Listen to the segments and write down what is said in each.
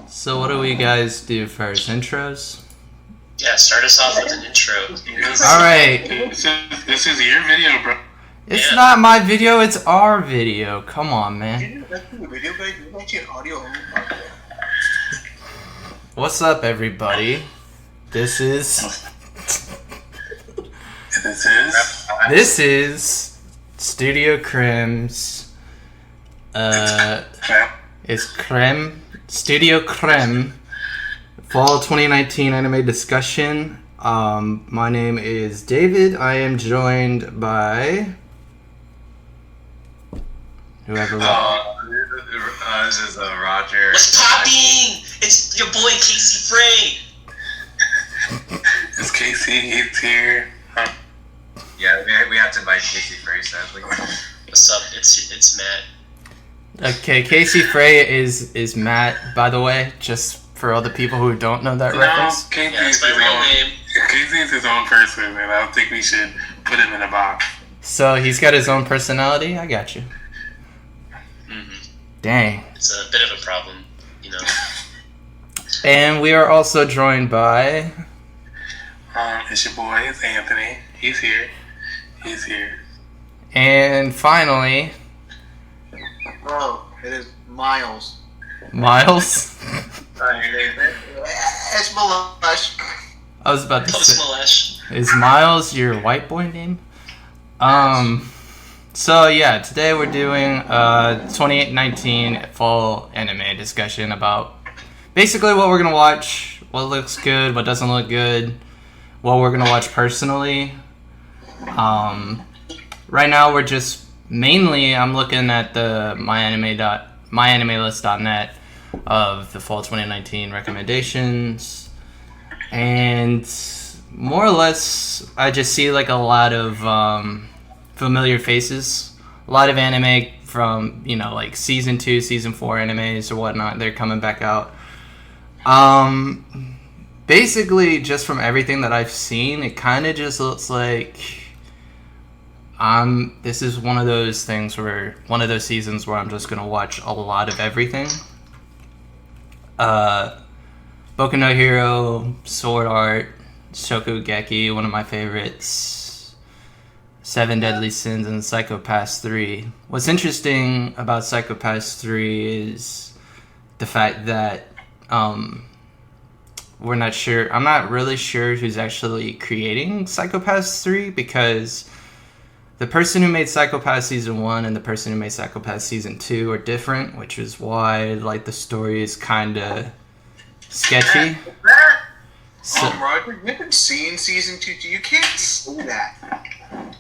So what do we guys do first? Intros? Yeah, start us off with an intro. Alright. This is your video, bro. It's not my video, it's our video. Come on, man. What's up, everybody? This is Studio Creme's it's Creme Studio Creme Fall 2019 anime discussion. My name is David. I am joined by whoever. This is Roger. What's popping? It's your boy Casey Frey. It's Casey. He's here. Yeah, we have to invite Casey Frey, sadly. What's up? It's Matt. Okay, Casey Frey is Matt, by the way, just for all the people who don't know that reference. Casey Yeah, is that's my real name. Casey is his own person, and I don't think we should put him in a box. So he's got his own personality? I got you. Mm-hmm. Dang. It's a bit of a problem, you know. And we are also joined by... It's your boy, it's Anthony. He's here. And finally... Oh, it is Miles. Miles? It's MILESH. I was about to say... Post-MILESH. Is Miles your white boy name? So yeah, today we're doing 2019 fall anime discussion about basically what we're gonna watch, what looks good, what doesn't look good, what we're gonna watch personally. Right now we're just mainly I'm looking at the myanimelist.net of the fall 2019 recommendations, and more or less I just see like a lot of familiar faces, a lot of anime from, you know, like season 2, season 4 animes or whatnot. They're coming back out. Basically, just from everything that I've seen, it kind of just looks like this is one of those seasons where I'm just gonna watch a lot of everything. Boku no Hero, Sword Art, Shokugeki, one of my favorites, Seven Deadly Sins, and Psycho-Pass 3. What's interesting about Psycho-Pass 3 is the fact that I'm not really sure who's actually creating Psycho-Pass 3, because the person who made Psycho-Pass Season 1 and the person who made Psycho-Pass Season 2 are different, which is why like the story is kind of sketchy. So, Roger, you haven't seen season 2. You can't say that.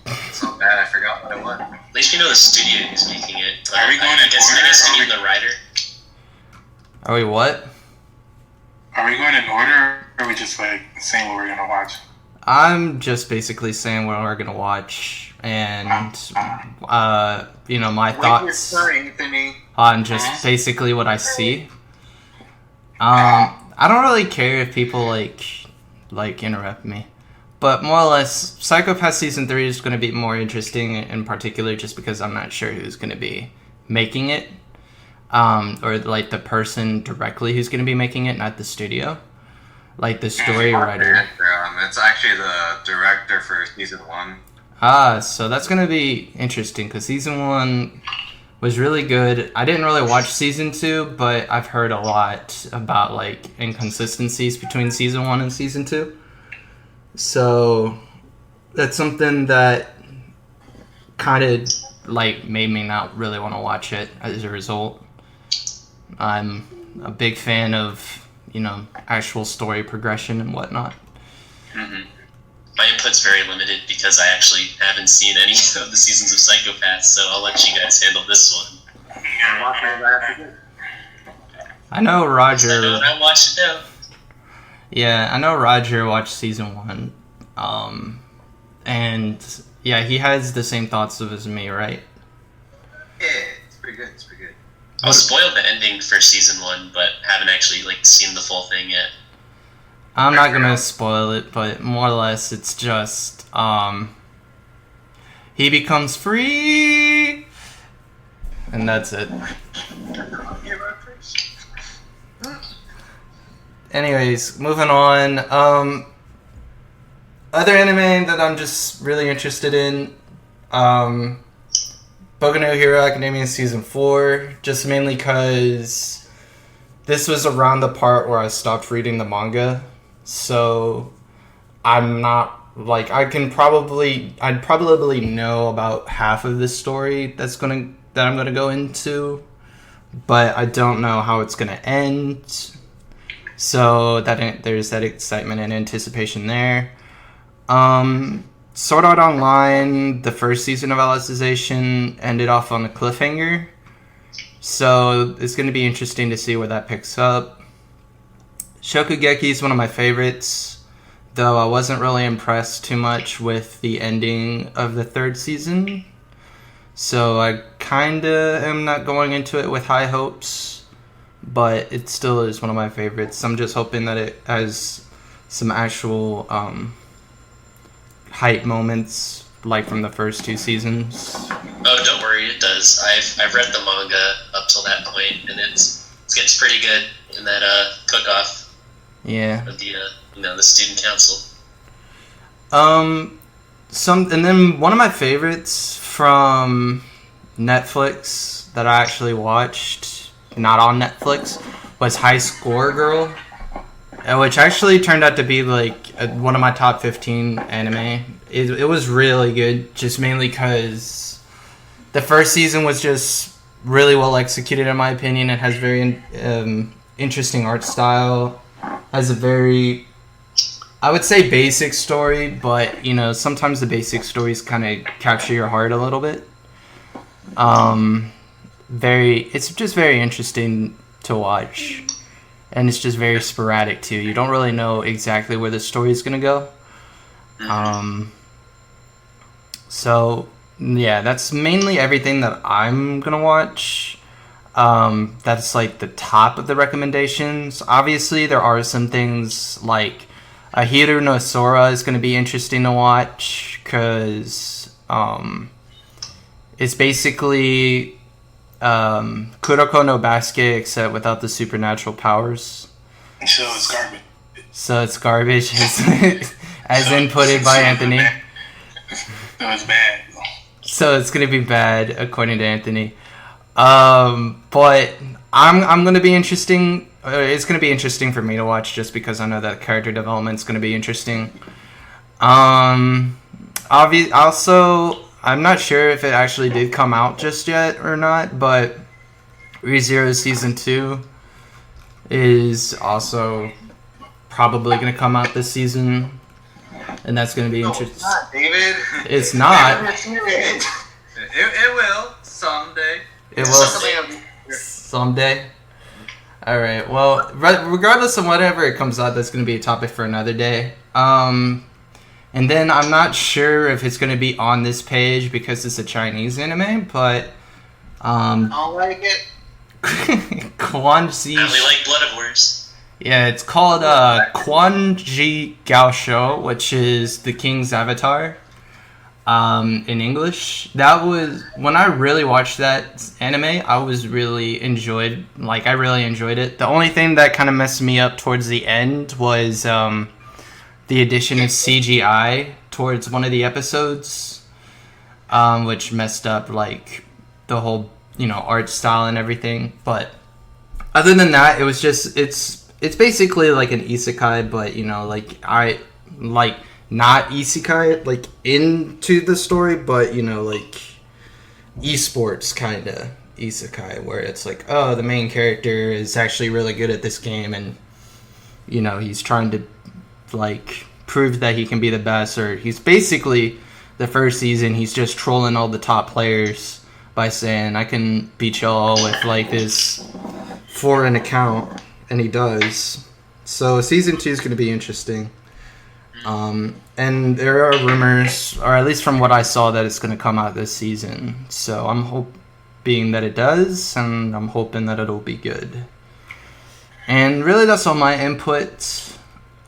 It's not bad, I forgot what it was. At least you know the studio who's making it. Are we going I in guess order? you mean the writer. Are we what? Are we going in order, or are we just like saying what we're gonna watch? I'm just basically saying what we're gonna watch, and you know, my thoughts on just basically what I see. I don't really care if people like interrupt me, but more or less, Psycho-Pass Season 3 is going to be more interesting, in particular just because I'm not sure who's going to be making it, or like the person directly who's going to be making it, not the studio, like the story writer. It's actually the director for Season 1. So that's going to be interesting, because Season 1 was really good. I didn't really watch Season 2, but I've heard a lot about like inconsistencies between Season 1 and Season 2. So that's something that kind of like made me not really want to watch it as a result. I'm a big fan of, you know, actual story progression and whatnot. Mm-hmm. My input's very limited because I actually haven't seen any of the seasons of Psycho-Pass, so I'll let you guys handle this one. I know Roger. I know what I'm watching now. Yeah, I know Roger watched Season 1. And yeah, he has the same thoughts as me, right? Yeah, it's pretty good. I was spoiled the ending for Season 1, but haven't actually like seen the full thing yet. I'm not gonna spoil it, but more or less it's just he becomes free, and that's it. anyways, moving on. Other anime that I'm just really interested in, Boku no Hero Academia Season 4, just mainly because this was around the part where I stopped reading the manga, so I'm not, like, I'd probably know about half of this story that I'm gonna go into, but I don't know how it's gonna end, so there's that excitement and anticipation there. Sword Art Online, the first season of Alicization ended off on a cliffhanger, so it's going to be interesting to see where that picks up. Shokugeki is one of my favorites, though I wasn't really impressed too much with the ending of the third season, so I kinda am not going into it with high hopes, but it still is one of my favorites. I'm just hoping that it has some actual hype moments like from the first two seasons. Oh, don't worry, it does. I've read the manga up till that point, and it gets pretty good in that cook-off. Yeah. Of the the student council. And then one of my favorites from Netflix that I actually watched, not on Netflix, was High Score Girl, which actually turned out to be like one of my top 15 anime. It was really good, just mainly because the first season was just really well executed in my opinion. It has very interesting art style, has a very, I would say, basic story, but sometimes the basic stories kind of capture your heart a little bit. It's just very interesting to watch. And it's just very sporadic too. You don't really know exactly where the story is gonna go. So yeah, that's mainly everything that I'm gonna watch. That's like the top of the recommendations. Obviously, there are some things like Ahiru no Sora is gonna be interesting to watch because it's basically Kuroko no Basket, except without the supernatural powers. So it's garbage. So it's garbage, as inputted by Anthony. So it's bad. So it's gonna be bad, according to Anthony. But I'm gonna be interesting. It's gonna be interesting for me to watch, just because I know that character development's gonna be interesting. Also, I'm not sure if it actually did come out just yet or not, but ReZero Season 2 is also probably going to come out this season, and that's going to be interesting. It's not, David. It's not. It will someday. It will someday. Alright, well, regardless of whatever it comes out, that's going to be a topic for another day. And then I'm not sure if it's going to be on this page because it's a Chinese anime, but I don't like it. Quanji. We like Blood of Wars. Yeah, it's called Quanji Gaosho, which is the King's Avatar. In English, that was when I really watched that anime. I really enjoyed it. The only thing that kind of messed me up towards the end was the addition of CGI towards one of the episodes, which messed up like the whole art style and everything. But other than that, it was just it's basically like an isekai, but not isekai like into the story, but like esports kind of isekai, where it's like, oh, the main character is actually really good at this game, and he's trying to like prove that he can be the best, or he's basically, the first season, he's just trolling all the top players by saying, I can beat y'all with like this foreign account, and he does. So season 2 is going to be interesting. And there are rumors, or at least from what I saw, that it's going to come out this season. So I'm hoping that it does, and I'm hoping that it'll be good. And really, that's all my input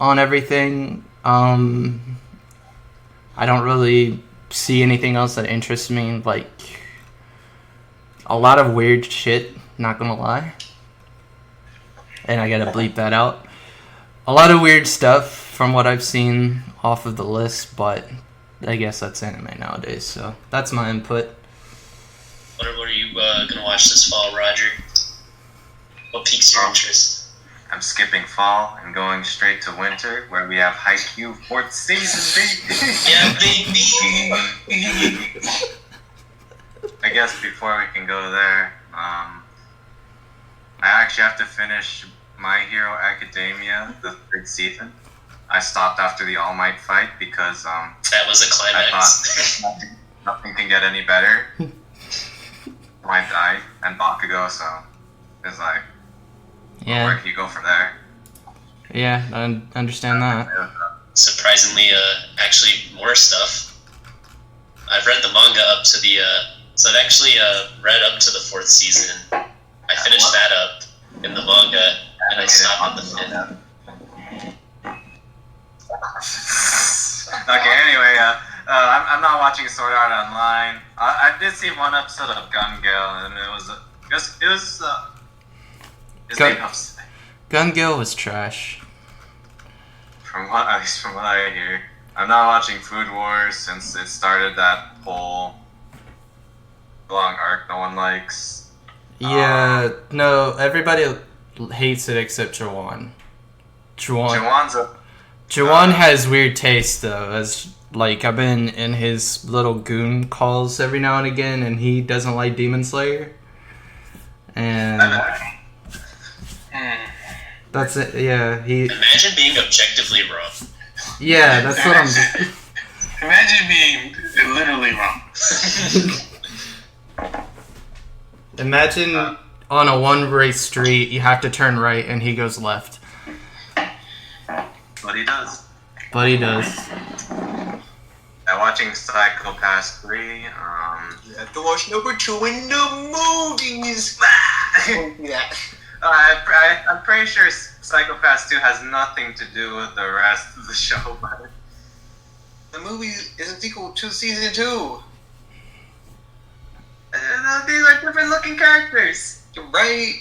on everything. I don't really see anything else that interests me. Like, a lot of weird shit, not gonna lie. And I gotta bleep that out. a lot of weird stuff from what I've seen off of the list, but I guess that's anime nowadays, so that's my input. What are you gonna watch this fall, Roger? What piques your interest? I'm skipping fall and going straight to winter, where we have Haikyuu 4th season, baby. Yeah, baby. I guess before we can go there, I actually have to finish My Hero Academia, the 3rd season. I stopped after the All Might fight because that was a I climax. thought nothing can get any better. Might die and Bakugo, so it's like, where can you go from there? Yeah, I understand that. Surprisingly, actually more stuff. I've read the manga up to the so I've actually read up to the 4th season. I finished that up in the manga, and I stopped at the 5th. Okay, anyway, I'm not watching Sword Art Online. I did see one episode of Gun Gale, and it was Gun Gale was trash. At least from what I hear. I'm not watching Food Wars since it started that whole long arc no one likes. Yeah, no, everybody hates it except Jawan. Jawan has weird taste though, as like I've been in his little goon calls every now and again, and he doesn't like Demon Slayer. And that's it. Yeah, he. Imagine being objectively wrong. Yeah, that's what I'm. Imagine being literally wrong. Imagine on a one-way street, you have to turn right, and he goes left. But he does. I'm watching Psycho Pass 3. You have to watch number 2 in the movies. I'm pretty sure Psycho Pass 2 has nothing to do with the rest of the show, but The movie is a sequel to season 2. these are different looking characters. You're right.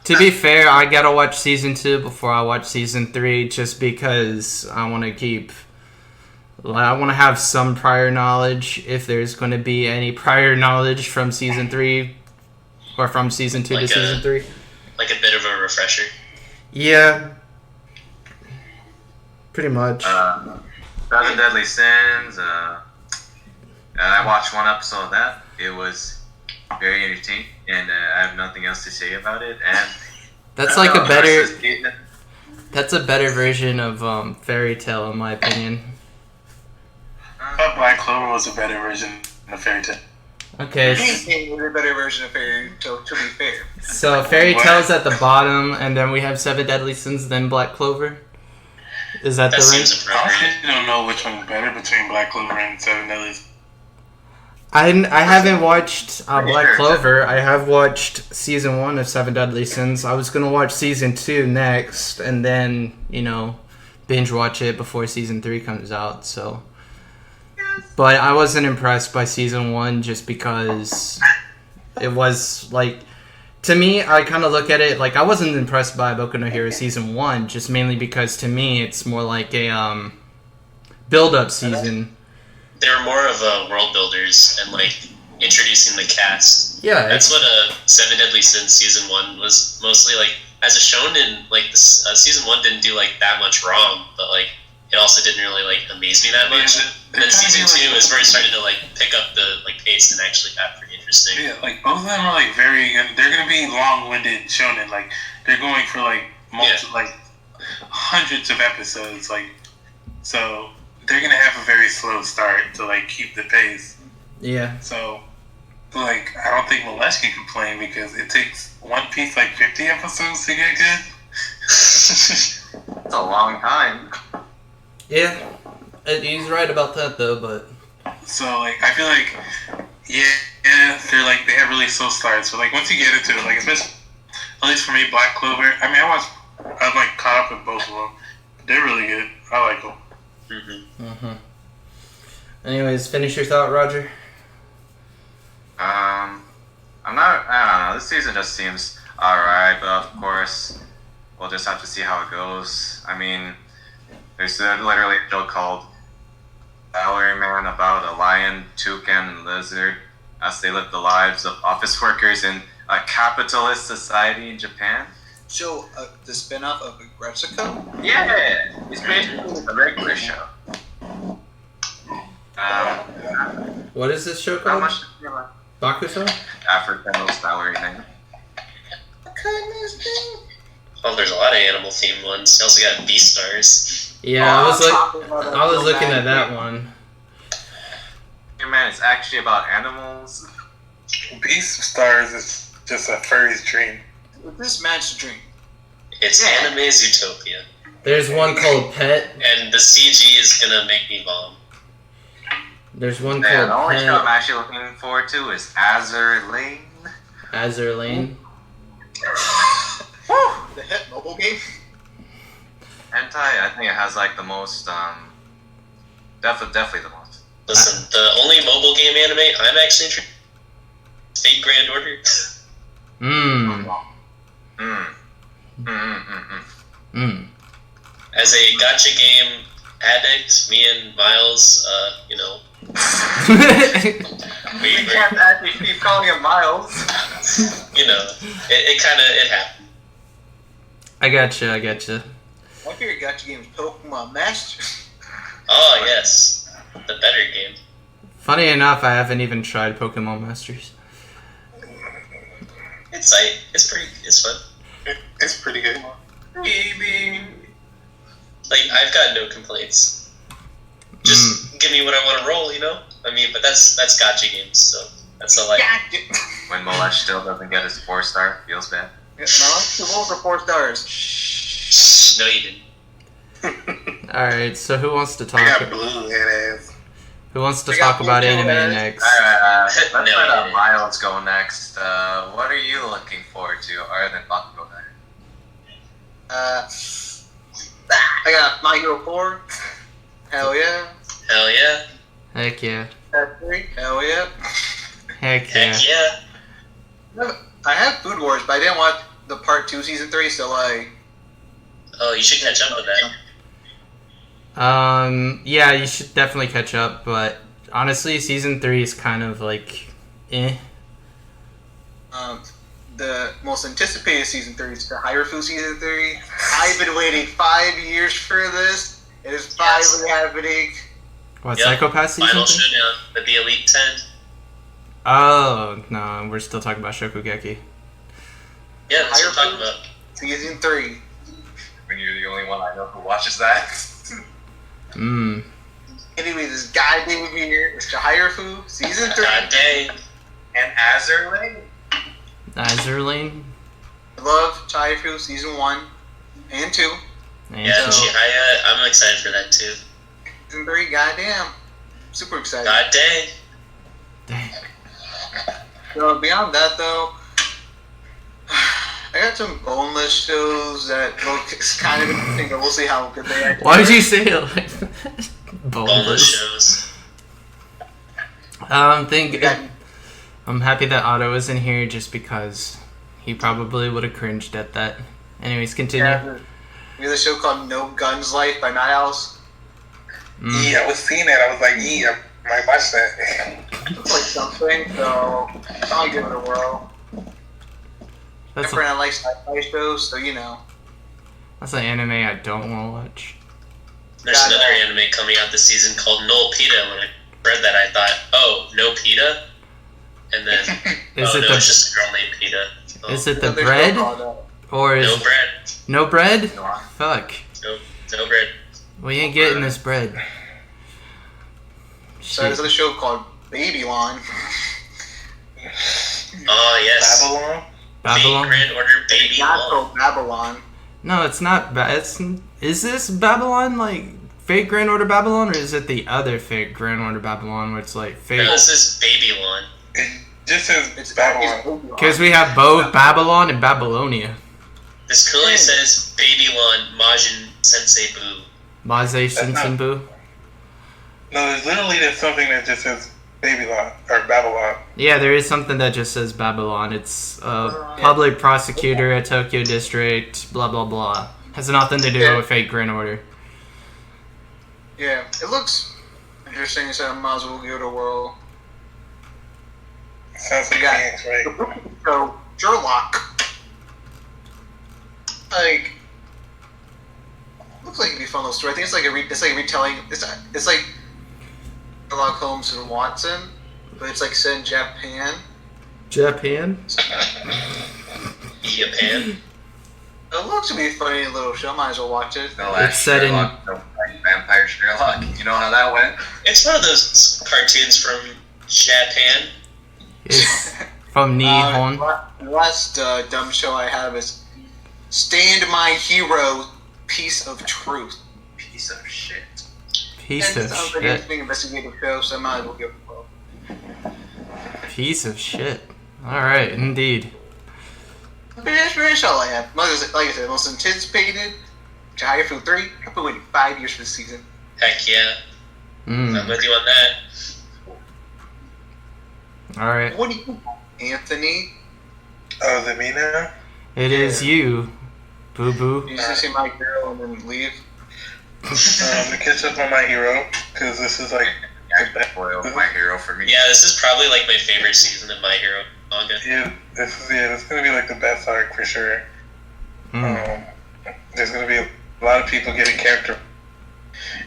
To be fair, I gotta watch season 2 before I watch season 3, just because I want to have some prior knowledge if there's going to be any prior knowledge from season 3 or from season 2 to season 3. Like a bit of a refresher. Yeah, pretty much. 7 Deadly Sins. I watched one episode of that. It was very entertaining, and I have nothing else to say about it. And That's like a better. That's a better version of Fairy Tail, in my opinion. But Black Clover was a better version of Fairy Tail. Okay. Anything was a better version of Fairy Tail, to be fair. So Fairy Tail's at the bottom, and then we have 7 Deadly Sins, then Black Clover. Is that the seems range? I honestly don't know which one's better between Black Clover and 7 Deadly Sins. I haven't watched Black Clover. I have watched season 1 of 7 Deadly Sins. I was gonna watch season 2 next, and then binge watch it before season 3 comes out. So, but I wasn't impressed by season 1 just because it was like, to me, I kind of look at it like I wasn't impressed by Boku no Hero season 1, just mainly because to me it's more like a build-up season. They were more of world builders and like introducing the cast. Yeah, that's what 7 Deadly Sins season 1 was mostly like. As a shonen, like season 1 didn't do like that much wrong, but like it also didn't really like amaze me that much. And then season 2 is where it started to like pick up the like pace and actually got pretty interesting. Yeah, like both of them are like they're gonna be long-winded shonen. Like they're going for like like hundreds of episodes. Like so. They're gonna have a very slow start to like keep the pace. Yeah. So, like, I don't think MILESH can complain because it takes One Piece like 50 episodes to get good. It's a long time. Yeah, he's right about that though. But so, like, I feel like, they're like they have really slow starts. So, like, once you get into it, like, especially at least for me, Black Clover. I mean, I'm like caught up with both of them. They're really good. I like them. Anyways, finish your thought, Roger. I don't know. This season just seems alright, but of course, we'll just have to see how it goes. I mean, there's literally a show called Salaryman about a lion, toucan, and lizard as they live the lives of office workers in a capitalist society in Japan. So, the spin-off of Agretsuko? Yeah, it's basically a regular show. What is this show How called? much? Bakuso? African salary name. Well, there's a lot of animal themed ones. You also got Beastars. Yeah, I was looking at that one. Hey man, it's actually about animals. Beast Stars is just a furry's dream. This man's dream. It's Anime Zootopia. There's one called Pet. And the CG is gonna make me vom. There's one Yeah, the only called show I'm Pet. actually looking forward to is Azure Lane. Azure Lane. The hit mobile game? Hentai, I think it has like the most, definitely the most. Listen, the only mobile game anime I'm actually interested in is Fate Grand Order. As a gacha game addict, me and Miles, you know, We can't actually keep calling him Miles. you know, it happened. I gotcha. My favorite gacha game is Pokemon Masters. Oh yes, the better game. Funny enough, I haven't even tried Pokemon Masters. It's fun. It's pretty good. Baby. Like I've got no complaints. Just give me what I want to roll, you know. I mean, but that's gacha games, so that's all like. When MILESH still doesn't get his 4-star, feels bad. No, the rolls are 4 stars. Shh, no, you didn't. Alright, so who wants to I talk? got blue head ass. Who wants to I got talk about blue anime head. next? Alright, let's No, let yeah. Miles go next. What are you looking forward to other than Bakugo Night? I got My Hero 4. Hell yeah. Hell yeah. Heck yeah. 3. Hell yeah. Heck yeah. Heck yeah. I have Food Wars, but I didn't watch the part 2 season 3, so like. Oh, you should catch up with that. Yeah, you should definitely catch up, but honestly, season 3 is kind of like, eh. The most anticipated season 3 is the Hierophant season 3. I've been waiting 5 years for this. It is finally happening. What, Yep. Psychopath season Final 3? showdown with the Elite 10. Oh, no, we're still talking about Shokugeki. Yeah, that's what I'm talking about. Season 3. When you're the only one I know who watches that. Anyway, this goddamn here is the Hierophant season 3. God dang. And Azure Lane? Azure Lane? I love Hierophant season 1 and 2. And Yeah, so- Chihaya, I'm excited for that too. Season 3, goddamn. Super excited. God dang. Dang. So beyond that though, I got some boneless shows that look kind of interesting, but we'll see how good they are. Why did you say it like that? Boneless Boneless. shows. We got I'm happy that Otto is in here just because he probably would have cringed at that. Anyways, continue. we have a show called No Guns Life by Madhouse. Yeah, I was seeing that. I was like, yeah, I might watch that. Looks like something, so I'll give it a whirl. My That's friend I like sci-fi shows, so you know. an anime I don't want to watch. There's God, another anime coming out this season called No Pita. When I read that, I thought, oh, No Pita? And then, Is oh it no, the- it's just a girl named Pita. Oh, Is it the There's bread? no called, Or is no bread. no bread? Go on. Fuck. No bread. We ain't getting this bread. So there's Shit. a show called Babylon. Oh, yes. Babylon? Babylon? Fate Grand Order Baby Not One. called Babylon. No, it's not. Is this Babylon like Fate Grand Order Babylon, or is it the other Fate Grand Order Babylon, where it's like No, Fate? this is Baby One. It just says It's Babylon. Babylon. Because we have both Babylon and Babylonia. This clearly says Baby One Majin Sensei Boo. Maze not- Shinsenbu. No, there's literally just something that just says Babylon or Babylon. Yeah, there is something that just says Babylon. It's a public prosecutor at Tokyo District, blah, blah, blah. Has nothing to do with Fate Grand Order. Yeah, it looks interesting, so I might as well give it a whirl. Sounds like Phoenix, right? So, Sherlock. Like, looks like it'd be a fun little story. I think it's like a retelling. It's like Sherlock Holmes and Watson, but it's like set in Japan. Japan? Japan. It looks to be a funny little show. Might as well watch it. The last It's set in- Sherlock, the Vampire Sherlock. You know how that went? It's one of those cartoons from Japan. It's from Nihon. The last dumb show I have is Stand My Hero, Piece of Truth. Piece of shit. Piece And of it sounds like an shit. interesting investigative show, so I might as well give it a whirl. Piece of shit. Alright, indeed. But that's all I have. Like I said, most anticipated. Higher Food 3. I've been waiting 5 years for this season. Heck yeah. I'm with you on that. Alright. What do you, Anthony? Oh, is it me now? It is you, Boo Boo. You just say my girl and then leave. To catch up on My Hero, because this is like the best. Spoil My Hero for me. Yeah, this is probably like my favorite season of My Hero manga. Yeah, this is gonna be like the best arc for sure. There's gonna be a lot of people getting character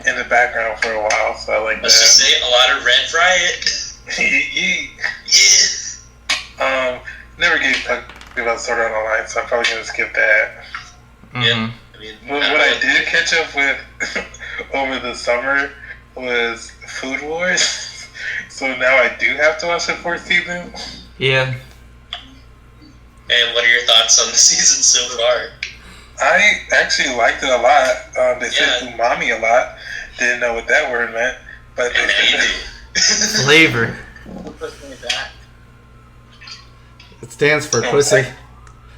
in the background for a while, so I like Let's just say a lot of Red Riot. that. Never gave a fuck about Sword Art Online, so I'm probably gonna skip that. Yeah. I mean, What I did catch up with over the summer was Food Wars, so now I do have to watch the 4th season. Yeah. And what are your thoughts on the season so far? I actually liked it a lot. They said umami a lot. Didn't know what that word meant, but And now you do. Flavor. It stands for pussy.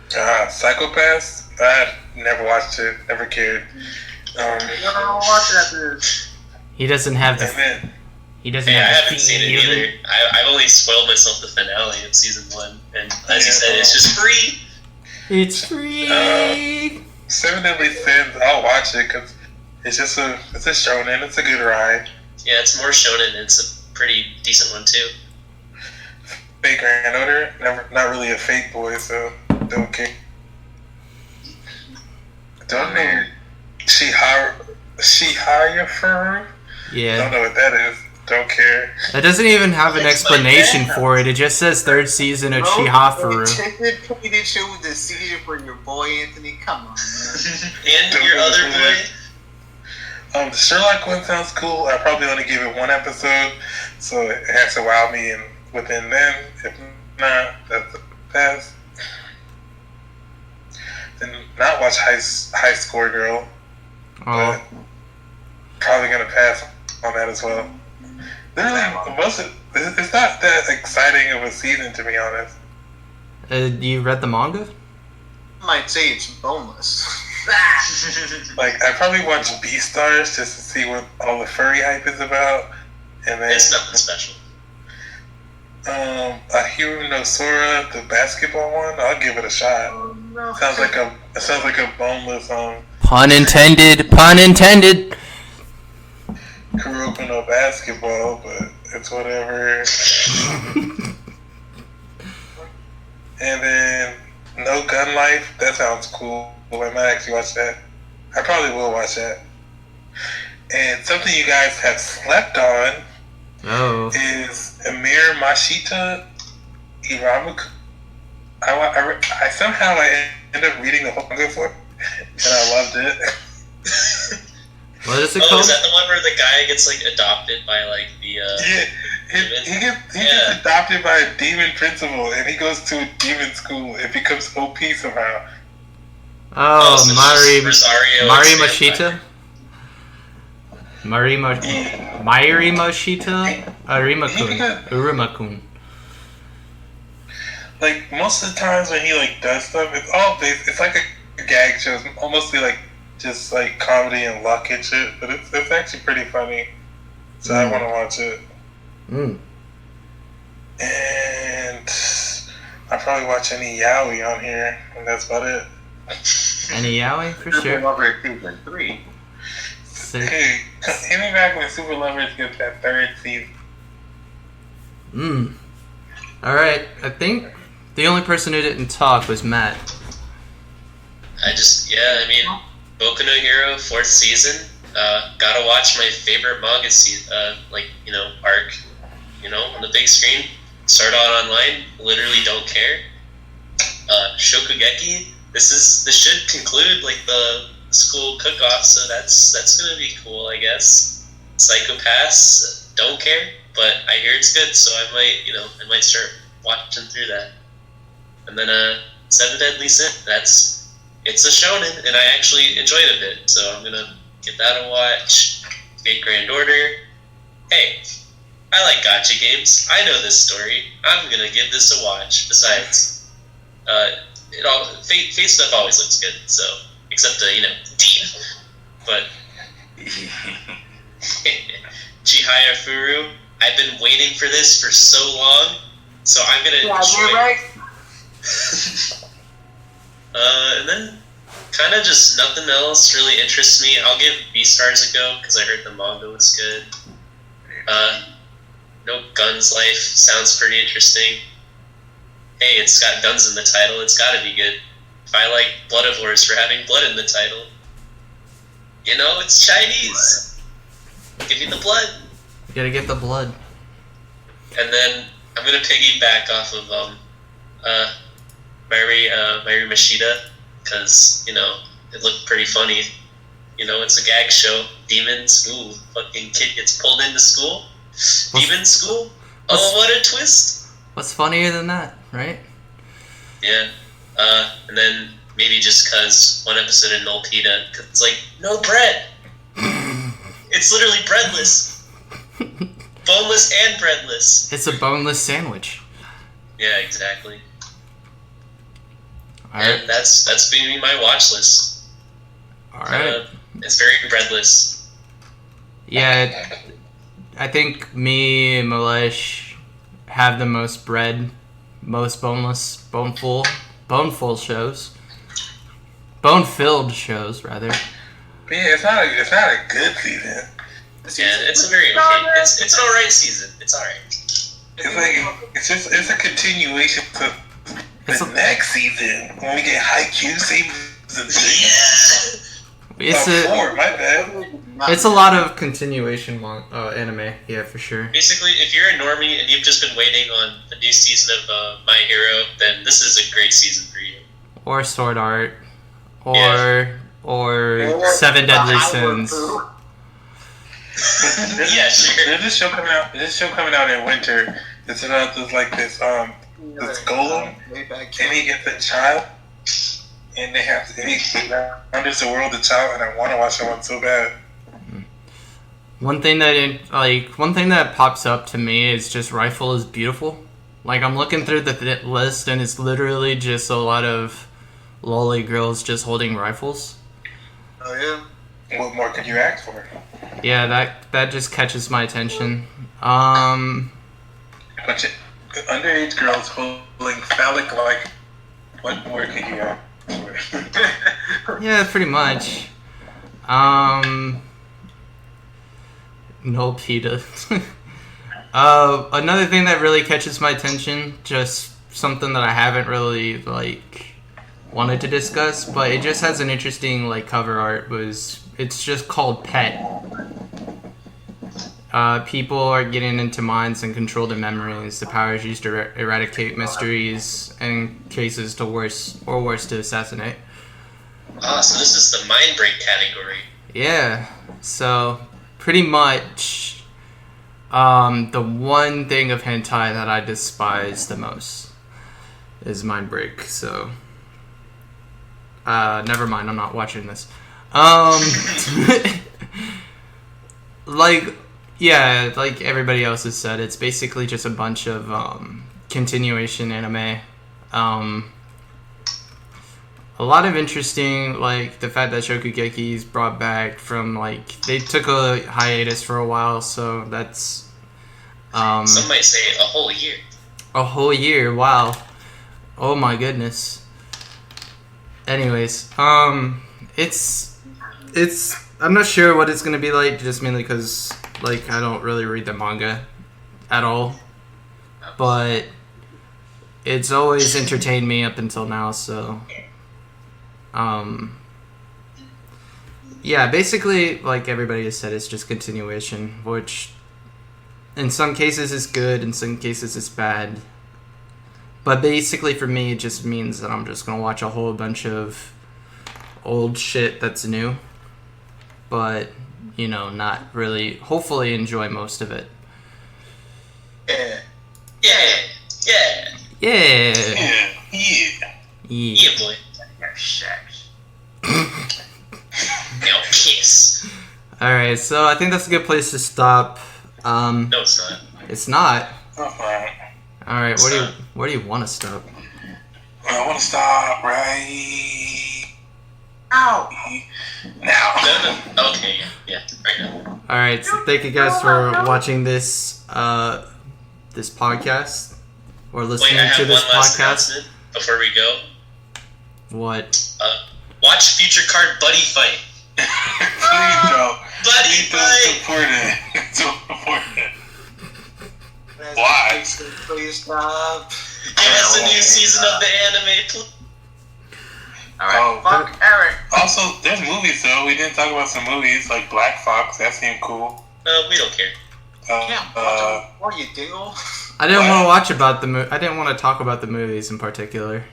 Psychopaths. I never watched it. Never cared. He doesn't have And the. then He doesn't Yeah, I have the haven't seen it feeling. either. I've only spoiled myself the finale of season 1, and as you said, it's just free. It's free. 7 Deadly Sins. I'll watch it because it's a shonen. It's a good ride. Yeah, it's more shonen, and it's a pretty decent one too. Fate Grand Order. Not really a Fate boy, so don't care. Don't know. Shihaya Furu? Yeah. Don't know what that is. Don't care. That doesn't even have an explanation for it. It just says 3rd season of Chihafaru. Anticipated show with the season for your boy Anthony. Come on, man. And your other boy. The Sherlock one sounds cool. I probably only give it 1 episode, so it has to wow me, and within then, if not, that's a pass. Then not watch High Score Girl, Oh. but probably gonna pass on that as well. It's not that exciting of a season, to be honest. You read the manga? I might say it's boneless. Like, I probably watch Beastars just to see what all the furry hype is about, and then It's nothing special. Ahiru no Sora, the basketball one. I'll give it a shot. Sounds like a boneless Pun intended. Pun intended. Kuroko no basketball, but it's whatever. And then No Gun Life. That sounds cool. I might actually watch that. I probably will watch that. And something you guys have slept on Oh. is Amir Mashita Iramuku. I somehow ended up reading the whole manga for it, and I loved it. What is it Oh, called? is that the one where the guy gets like adopted by like the Yeah, he gets adopted by a demon principal, and he goes to a demon school and becomes OP somehow. Oh, so Mari it's Rosario Mashita? Mari Mashita? Urimakun. Like, most of the times when he like does stuff, it's all based. It's like a gag show. It's mostly like just like comedy and luck and shit. But it's actually pretty funny. So I want to watch it. And I probably watch any yaoi on here, and that's about it. Any yaoi for Super sure. Lover season 3. Sick. Hey, hit me back when Super Lovers gets that third season. Alright, I think the only person who didn't talk was Matt. I mean, Boku no Hero, 4th season. Gotta watch my favorite manga arc. On the big screen. Start out online, literally don't care. Shokugeki, this should conclude like the school cook-off, so that's gonna be cool, I guess. Psychopaths, don't care, but I hear it's good, so I might start watching through that. And then Seven Deadly Sins, it's a shonen, and I actually enjoyed it a bit, so I'm gonna give that a watch. Great Grand Order. Hey, I like gacha games. I know this story. I'm gonna give this a watch. Besides, Fate stuff always looks good. So, except Dean. But Chihaya Furu, I've been waiting for this for so long. So I'm gonna enjoy right. And then kind of just nothing else really interests me. I'll give Beastars a go because I heard the manga was good. No Guns Life sounds pretty interesting. Hey, it's got guns in the title. It's got to be good. If I like Blood of Wars for having blood in the title, it's Chinese. Give me the blood. You gotta get the blood. And then I'm gonna piggyback off of Mary Mashita because it looked pretty funny. It's a gag show. Demons. Ooh, fucking kid gets pulled into school. Demon school. Oh, what a twist! What's funnier than that, right? Yeah. And then maybe just cause one episode of Nulpita, cause it's like no bread. It's literally breadless, boneless and breadless. It's a boneless sandwich. Yeah, exactly. Alright. And that's been my watch list. Alright. It's very breadless. Yeah, I think me and MILESH have the most bread, most boneless, boneful shows. Bone-filled shows, rather. But yeah, it's not a good season. Yeah, it's a very okay. It's an alright season. It's alright. It's a continuation to the next season when we get Haikyuu season 6. Yeah. My bad. It's a lot of continuation anime, yeah, for sure. Basically, if you're a normie and you've just been waiting on a new season of My Hero, then this is a great season for you. Or Sword Art, or Seven Deadly Sins. Yeah, sure. There's this show coming out in winter. It's about this golem, and he gets a child, and they have to. He wanders the world, the child, and I want to watch that one so bad. One thing that pops up to me is just Rifle is beautiful. Like, I'm looking through the list, and it's literally just a lot of lolly girls just holding rifles. Oh yeah. What more could you ask for? Yeah, that just catches my attention. A bunch of underage girls holding phallic-like. What more could you ask for? Yeah, pretty much. No PETA. Another thing that really catches my attention, just something that I haven't really wanted to discuss, but it just has an interesting cover art. It's just called Pet. People are getting into minds and control their memories. The power is used to eradicate mysteries and cases to worse to assassinate. Ah, so this is the mind break category. Yeah. So pretty much, the one thing of hentai that I despise the most is mind break. So, never mind. I'm not watching this. Yeah, like everybody else has said, it's basically just a bunch of continuation anime. A lot of interesting, the fact that Shokugeki's brought back from, they took a hiatus for a while, so that's... Some might say a whole year. A whole year, wow. Oh my goodness. Anyways, it's I'm not sure what it's gonna be like, just mainly because like I don't really read the manga at all, but it's always entertained me up until now. So, yeah, basically, like everybody has said, it's just continuation, which in some cases is good, in some cases it's bad. But basically, for me, it just means that I'm just gonna watch a whole bunch of old shit that's new, but you know, not really. Hopefully, enjoy most of it. Yeah. Yeah. Yeah, boy. Sex. Now kiss. All right, so I think that's a good place to stop. No, it's not. It's not. Okay. All right, where do you want to stop? I want to stop right Ow! now. No. Okay, yeah, right now. All right, so thank you guys for watching this this podcast or Wait, listening I have to one this last podcast. announcement before we go. What? Watch Future Card Buddy Fight. Please don't. Buddy Please don't Fight. support it. Support it. That's Why? Please stop. Give us a new season of the anime, please. Alright. Oh, Fuck Eric. also, there's movies though. We didn't talk about some movies like Black Fox. That seemed cool. We don't care. What are you dingle? I didn't What? want to watch about the I didn't want to talk about the movies in particular.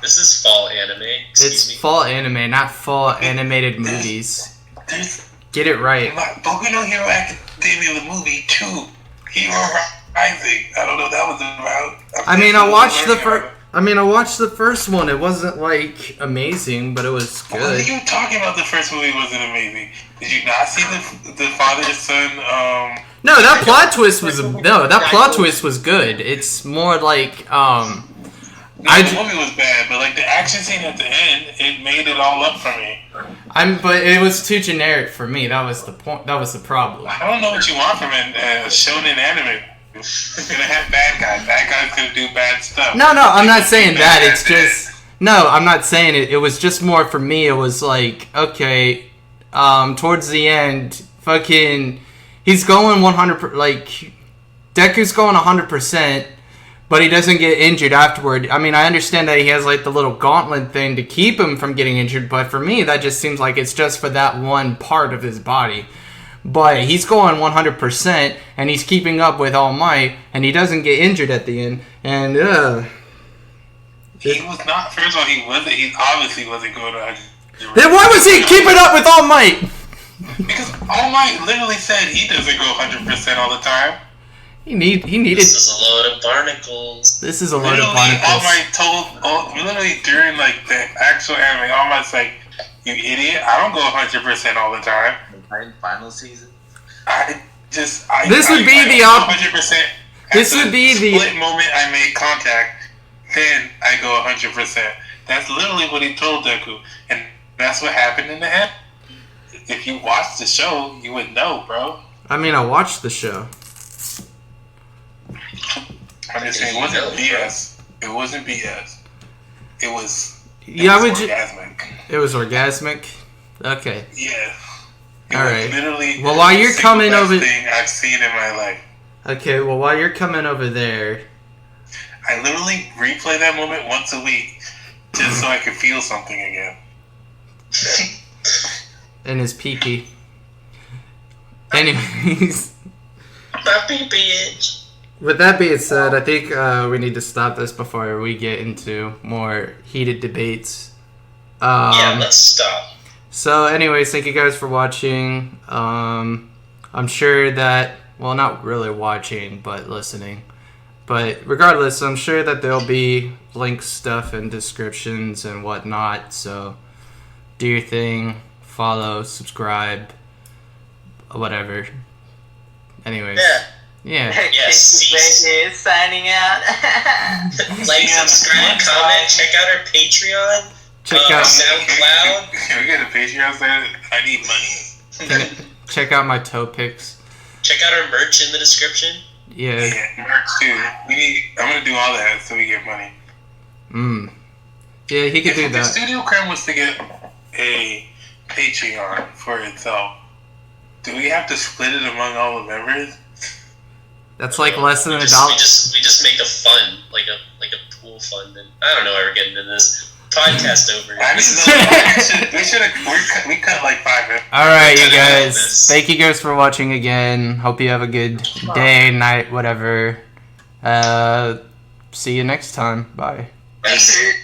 This is fall anime. Excuse It's me. fall anime, not fall animated movies. There's Get it right. Boku no Hero Academia, the movie 2. Hero Rising. I don't know what that was about. I mean, I watched the first one. It wasn't like amazing, but it was What are good. you talking about? The first movie wasn't amazing. Did you not see the father son? No, that plot twist was good. It's more like No, the movie was bad, but like the action scene at the end, it made it all up for me. but it was too generic for me. That was the point. That was the problem. I don't know what you want from a shonen anime. It's gonna have bad guys. Bad guys gonna do bad stuff. No, I'm not saying that. It's just no, I'm not saying it. It was just more for me. It was like okay, towards the end, fucking, he's going 100. Like Deku's going 100%. But he doesn't get injured afterward. I mean, I understand that he has like the little gauntlet thing to keep him from getting injured, but for me, that just seems like it's just for that one part of his body. But he's going 100%, and he's keeping up with All Might, and he doesn't get injured at the end. And He was not. First of all, he wasn't. He obviously wasn't going to 100%. then why was he keeping up with All Might? Because All Might literally said he doesn't go 100% all the time. He needed. This is a load of barnacles. This is a load of Literally, All barnacles. Might literally during like the actual anime, All Might's like, "You idiot! I don't go 100% all the time. Final season. This would be the 100%. This would be the split moment I made contact. Then I go 100%. That's literally what he told Deku, and that's what happened in the end. If you watched the show, you would know, bro. I mean, I watched the show. I'm just saying, it wasn't BS. It wasn't BS. It was. Yeah, orgasmic. It was orgasmic. Okay. Yeah. It All was right. literally. Well, while you're the coming best over, thing I've seen in my life. okay. Well, while you're coming over there, I literally replay that moment once a week just so I could feel something again. in his pee-pee. Anyways, My pee itch. with that being said, I think we need to stop this before we get into more heated debates. Yeah, let's stop. So, anyways, thank you guys for watching. I'm sure that, well, not really watching, but listening. But regardless, I'm sure that there'll be links, stuff, and descriptions and whatnot. So, do your thing, follow, subscribe, whatever. Anyways, yeah. Yes. Is signing out. Like, subscribe, comment, check out our Patreon, Check out SoundCloud. Can we get a Patreon there? I need money. check out my toe pics. Check out our merch in the description. Yeah. Yeah, merch too. I'm gonna do all that so we get money. Yeah, he could do If the that. Studio Creme was to get a Patreon for itself, do we have to split it among all the members? That's like less than $1. We just make a fund, like a pool fund, and I don't know why we're getting into this podcast over. We cut like 5 minutes. All right, you guys. Thank you guys for watching again. Hope you have a good day, night, whatever. See you next time. Bye. Yes.